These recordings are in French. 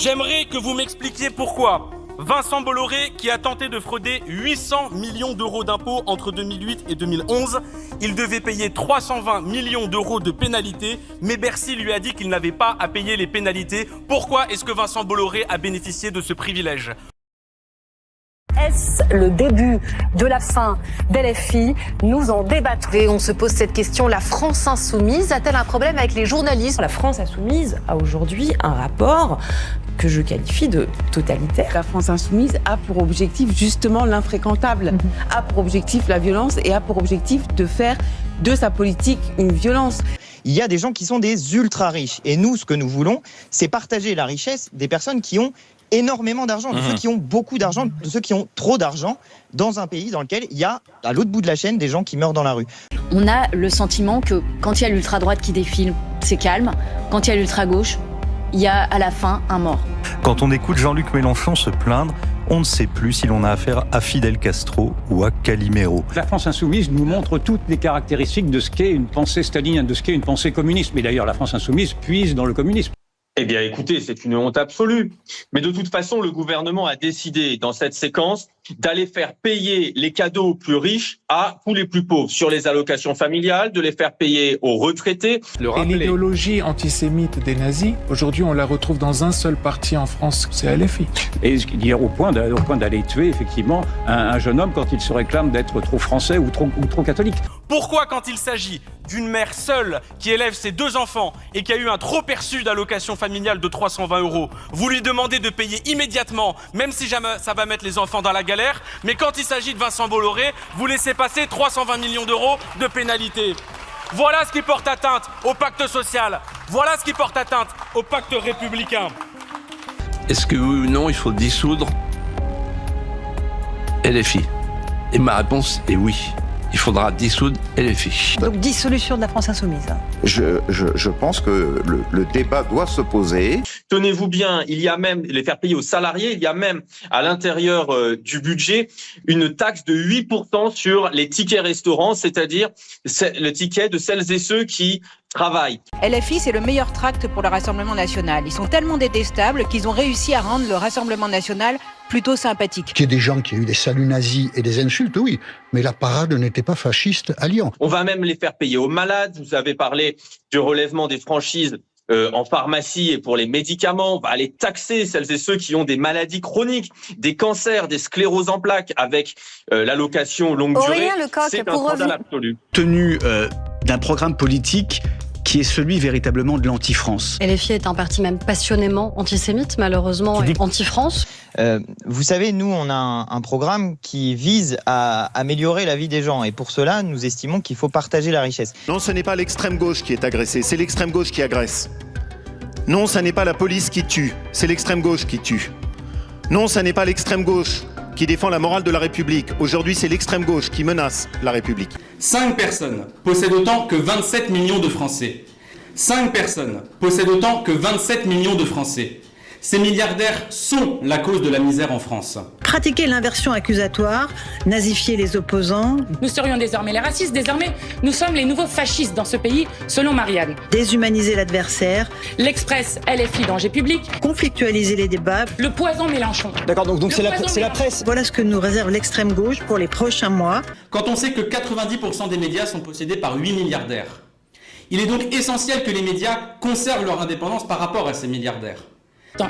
J'aimerais que vous m'expliquiez pourquoi Vincent Bolloré, qui a tenté de frauder 800 millions d'euros d'impôts entre 2008 et 2011, il devait payer 320 millions d'euros de pénalités, mais Bercy lui a dit qu'il n'avait pas à payer les pénalités. Pourquoi est-ce que Vincent Bolloré a bénéficié de ce privilège ? Est-ce le début de la fin d'LFI? Nous en débattons. Et on se pose cette question, la France insoumise a-t-elle un problème avec les journalistes? La France insoumise a aujourd'hui un rapport que je qualifie de totalitaire. La France insoumise a pour objectif justement l'infréquentable, a pour objectif la violence et a pour objectif de faire de sa politique une violence. Il y a des gens qui sont des ultra riches. Et nous, ce que nous voulons, c'est partager la richesse des personnes qui ont énormément d'argent, de ceux qui ont beaucoup d'argent, de ceux qui ont trop d'argent, dans un pays dans lequel il y a, à l'autre bout de la chaîne, des gens qui meurent dans la rue. On a le sentiment que quand il y a l'ultra-droite qui défile, c'est calme. Quand il y a l'ultra-gauche, il y a à la fin un mort. Quand on écoute Jean-Luc Mélenchon se plaindre, on ne sait plus si l'on a affaire à Fidel Castro ou à Calimero. La France insoumise nous montre toutes les caractéristiques de ce qu'est une pensée stalinienne, de ce qu'est une pensée communiste. Mais d'ailleurs, la France insoumise puise dans le communisme. Eh bien, écoutez, c'est une honte absolue. Mais de toute façon, le gouvernement a décidé, dans cette séquence, d'aller faire payer les cadeaux aux plus riches à tous les plus pauvres, sur les allocations familiales, de les faire payer aux retraités. Et l'idéologie antisémite des nazis, aujourd'hui, on la retrouve dans un seul parti en France, c'est LFI. Et dire au point d'aller tuer, effectivement, un jeune homme quand il se réclame d'être trop français ou trop catholique. Pourquoi, quand il s'agit d'une mère seule qui élève ses 2 enfants et qui a eu un trop perçu d'allocation familiale de 320 €, vous lui demandez de payer immédiatement, même si jamais ça va mettre les enfants dans la galère, mais quand il s'agit de Vincent Bolloré, vous laissez passer 320 millions d'euros de pénalité. Voilà ce qui porte atteinte au pacte social. Voilà ce qui porte atteinte au pacte républicain. Est-ce que oui ou non, il faut dissoudre LFI? Et ma réponse est oui. Il faudra dissoudre LFI. Donc dissolution de la France insoumise. Je pense que le débat doit se poser. Tenez-vous bien, il y a même, les faire payer aux salariés, il y a même à l'intérieur du budget une taxe de 8% sur les tickets restaurants, c'est-à-dire le ticket de celles et ceux qui travaillent. LFI, c'est le meilleur tract pour le Rassemblement national. Ils sont tellement détestables qu'ils ont réussi à rendre le Rassemblement national plutôt sympathique. Qu'il y ait des gens qui ont eu des saluts nazis et des insultes, oui, mais la parade n'était pas fasciste à Lyon. On va même les faire payer aux malades. Vous avez parlé du relèvement des franchises en pharmacie et pour les médicaments. On va aller taxer celles et ceux qui ont des maladies chroniques, des cancers, des scléroses en plaques avec l'allocation longue durée. C'est un scandale absolu. Tenu d'un programme politique qui est celui véritablement de l'anti-France. LFI est un parti même passionnément antisémite, malheureusement, et anti-France. Vous savez, nous, on a un programme qui vise à améliorer la vie des gens. Et pour cela, nous estimons qu'il faut partager la richesse. Non, ce n'est pas l'extrême gauche qui est agressée, c'est l'extrême gauche qui agresse. Non, ce n'est pas la police qui tue, c'est l'extrême gauche qui tue. Non, ce n'est pas l'extrême gauche qui défend la morale de la République. Aujourd'hui, c'est l'extrême gauche qui menace la République. 5 personnes possèdent autant que 27 millions de Français. 5 personnes possèdent autant que 27 millions de Français. Ces milliardaires sont la cause de la misère en France. Pratiquer l'inversion accusatoire, nazifier les opposants. Nous serions désormais les racistes, désormais nous sommes les nouveaux fascistes dans ce pays, selon Marianne. Déshumaniser l'adversaire. L'Express, LFI, danger public. Conflictualiser les débats. Le poison Mélenchon. D'accord, donc c'est la presse. Voilà ce que nous réserve l'extrême gauche pour les prochains mois. Quand on sait que 90% des médias sont possédés par 8 milliardaires, il est donc essentiel que les médias conservent leur indépendance par rapport à ces milliardaires.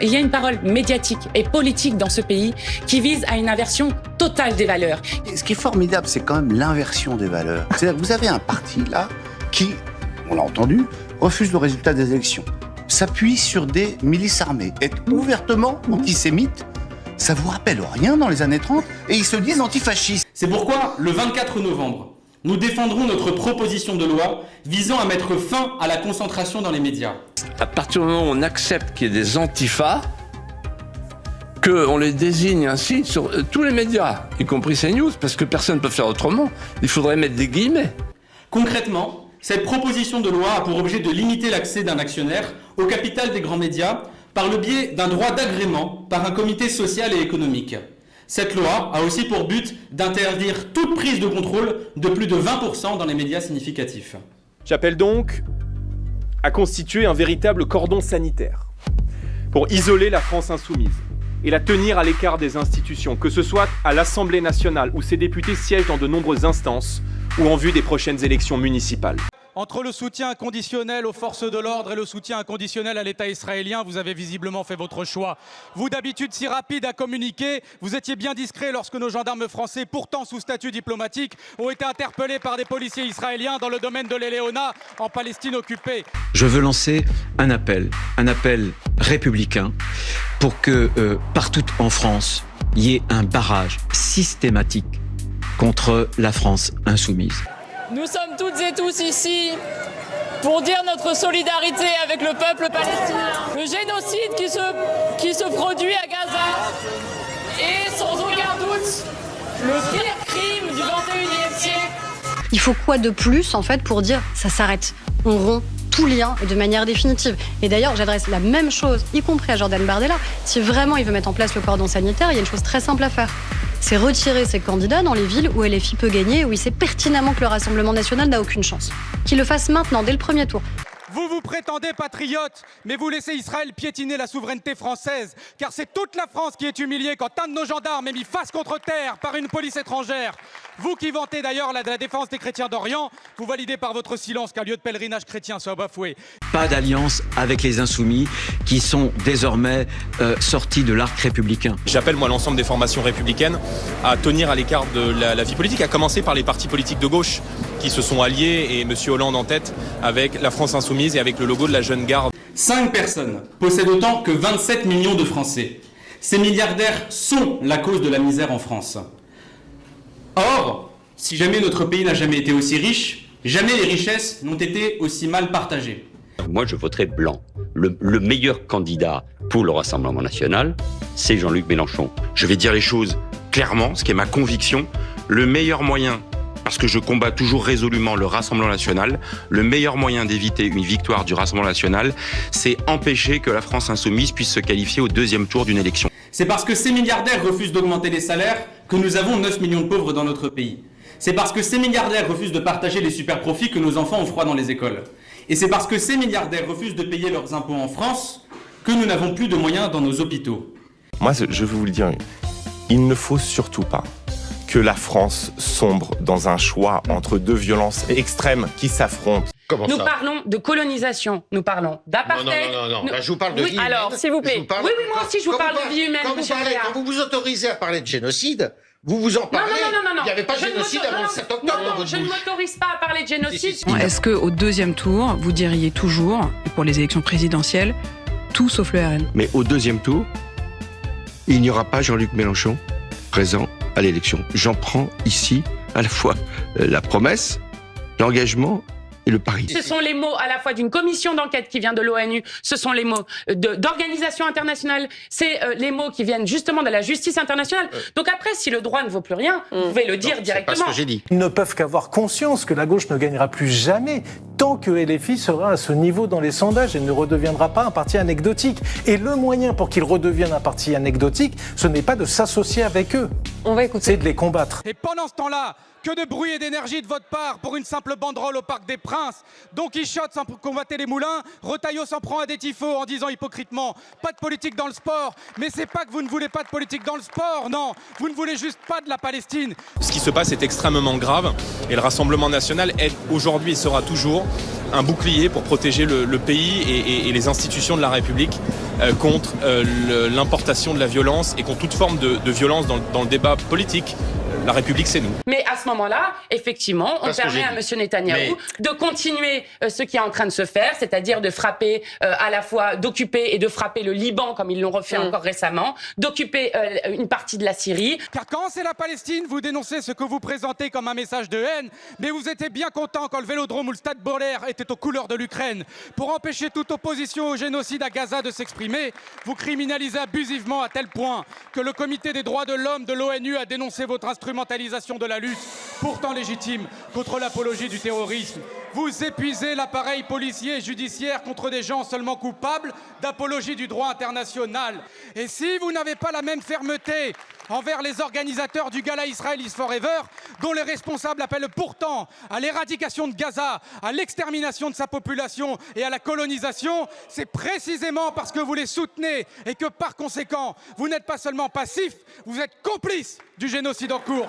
Il y a une parole médiatique et politique dans ce pays qui vise à une inversion totale des valeurs. Ce qui est formidable, c'est quand même l'inversion des valeurs. C'est-à-dire que vous avez un parti là qui, on l'a entendu, refuse le résultat des élections, s'appuie sur des milices armées, est ouvertement antisémite. Ça vous rappelle rien dans les années 30 et ils se disent antifascistes. C'est pourquoi, le 24 novembre, nous défendrons notre proposition de loi visant à mettre fin à la concentration dans les médias. À partir du moment où on accepte qu'il y ait des antifas, qu'on les désigne ainsi sur tous les médias, y compris CNews, parce que personne ne peut faire autrement, il faudrait mettre des guillemets. Concrètement, cette proposition de loi a pour objet de limiter l'accès d'un actionnaire au capital des grands médias par le biais d'un droit d'agrément par un comité social et économique. Cette loi a aussi pour but d'interdire toute prise de contrôle de plus de 20% dans les médias significatifs. J'appelle donc à constituer un véritable cordon sanitaire. pour isoler la France insoumise et la tenir à l'écart des institutions, que ce soit à l'Assemblée nationale où ses députés siègent dans de nombreuses instances ou en vue des prochaines élections municipales. Entre le soutien inconditionnel aux forces de l'ordre et le soutien inconditionnel à l'État israélien, vous avez visiblement fait votre choix. Vous, d'habitude si rapide à communiquer, vous étiez bien discret lorsque nos gendarmes français, pourtant sous statut diplomatique, ont été interpellés par des policiers israéliens dans le domaine de l'Eléona, en Palestine occupée. Je veux lancer un appel républicain pour que partout en France, il y ait un barrage systématique contre la France insoumise. Nous sommes toutes et tous ici pour dire notre solidarité avec le peuple palestinien. Le génocide qui se produit à Gaza est sans aucun doute le pire crime du XXIe siècle. Il faut quoi de plus en fait pour dire ça s'arrête, on rompt tout lien et de manière définitive. Et d'ailleurs, j'adresse la même chose, y compris à Jordan Bardella. Si vraiment il veut mettre en place le cordon sanitaire, il y a une chose très simple à faire. C'est retirer ses candidats dans les villes où LFI peut gagner et où il sait pertinemment que le Rassemblement national n'a aucune chance. Qu'il le fasse maintenant, dès le premier tour. Vous vous prétendez patriote, mais vous laissez Israël piétiner la souveraineté française, car c'est toute la France qui est humiliée quand un de nos gendarmes est mis face contre terre par une police étrangère. Vous qui vantez d'ailleurs la défense des chrétiens d'Orient, vous validez par votre silence qu'un lieu de pèlerinage chrétien soit bafoué. Pas d'alliance avec les insoumis qui sont désormais sortis de l'arc républicain. J'appelle moi l'ensemble des formations républicaines à tenir à l'écart de la vie politique, à commencer par les partis politiques de gauche qui se sont alliés, et M. Hollande en tête, avec la France insoumise et avec le logo de la Jeune Garde. 5 personnes possèdent autant que 27 millions de Français. Ces milliardaires sont la cause de la misère en France. Or, si jamais notre pays n'a jamais été aussi riche, jamais les richesses n'ont été aussi mal partagées. Moi, je voterai blanc. Le meilleur candidat pour le Rassemblement national, c'est Jean-Luc Mélenchon. Je vais dire les choses clairement, ce qui est ma conviction. Le meilleur moyen, parce que je combats toujours résolument le Rassemblement national, le meilleur moyen d'éviter une victoire du Rassemblement national, c'est empêcher que la France insoumise puisse se qualifier au deuxième tour d'une élection. C'est parce que ces milliardaires refusent d'augmenter les salaires que nous avons 9 millions de pauvres dans notre pays. C'est parce que ces milliardaires refusent de partager les super profits que nos enfants ont froid dans les écoles. Et c'est parce que ces milliardaires refusent de payer leurs impôts en France que nous n'avons plus de moyens dans nos hôpitaux. Moi, je veux vous le dire, il ne faut surtout pas que la France sombre dans un choix entre deux violences extrêmes qui s'affrontent. Nous parlons de colonisation, nous parlons d'apartheid. Non. Là, je vous parle de vie humaine. Alors, s'il vous plaît. Oui, moi aussi, je vous parle de vie humaine, monsieur Réa. Quand vous vous autorisez à parler de génocide, vous vous en parlez. Non. Il n'y avait pas de génocide avant le 7 octobre dans votre bouche. Je ne m'autorise pas à parler de génocide. Est-ce qu'au deuxième tour, vous diriez toujours, pour les élections présidentielles, tout sauf le RN? Mais au deuxième tour, il n'y aura pas Jean-Luc Mélenchon présent à l'élection. J'en prends ici à la fois la promesse, l'engagement et le pari. Ce sont les mots à la fois d'une commission d'enquête qui vient de l'ONU, ce sont les mots d'organisations internationales, c'est les mots qui viennent justement de la justice internationale. Donc après, si le droit ne vaut plus rien, vous pouvez le dire directement. C'est pas ce que j'ai dit. Ils ne peuvent qu'avoir conscience que la gauche ne gagnera plus jamais tant que LFI sera à ce niveau dans les sondages et ne redeviendra pas un parti anecdotique. Et le moyen pour qu'il redevienne un parti anecdotique, ce n'est pas de s'associer avec eux. On va écouter. C'est de les combattre. Et pendant ce temps-là, que de bruit et d'énergie de votre part pour une simple banderole au Parc des Princes. Don Quichotte sans combattre les moulins, Retailleau s'en prend à des tifos en disant hypocritement pas de politique dans le sport. Mais c'est pas que vous ne voulez pas de politique dans le sport, non. Vous ne voulez juste pas de la Palestine. Ce qui se passe est extrêmement grave et le Rassemblement national est aujourd'hui et sera toujours un bouclier pour protéger le pays et les institutions de la République contre l'importation de la violence et contre toute forme de violence dans le débat politique. La République, c'est nous. Mais à ce moment-là, effectivement, on permet à M. Netanyahou de continuer ce qui est en train de se faire, c'est-à-dire de frapper à la fois, d'occuper et de frapper le Liban, comme ils l'ont refait encore récemment, d'occuper une partie de la Syrie. Car quand c'est la Palestine, vous dénoncez ce que vous présentez comme un message de haine, mais vous étiez bien content quand le Vélodrome ou le Stade Bollaert étaient aux couleurs de l'Ukraine. Pour empêcher toute opposition au génocide à Gaza de s'exprimer, vous criminalisez abusivement à tel point que le Comité des droits de l'homme de l'ONU a dénoncé votre instrumentalisation de la lutte pourtant légitime, contre l'apologie du terrorisme. Vous épuisez l'appareil policier et judiciaire contre des gens seulement coupables d'apologie du droit international. Et si vous n'avez pas la même fermeté envers les organisateurs du gala Israel is Forever, dont les responsables appellent pourtant à l'éradication de Gaza, à l'extermination de sa population et à la colonisation, c'est précisément parce que vous les soutenez et que par conséquent, vous n'êtes pas seulement passif, vous êtes complice du génocide en cours.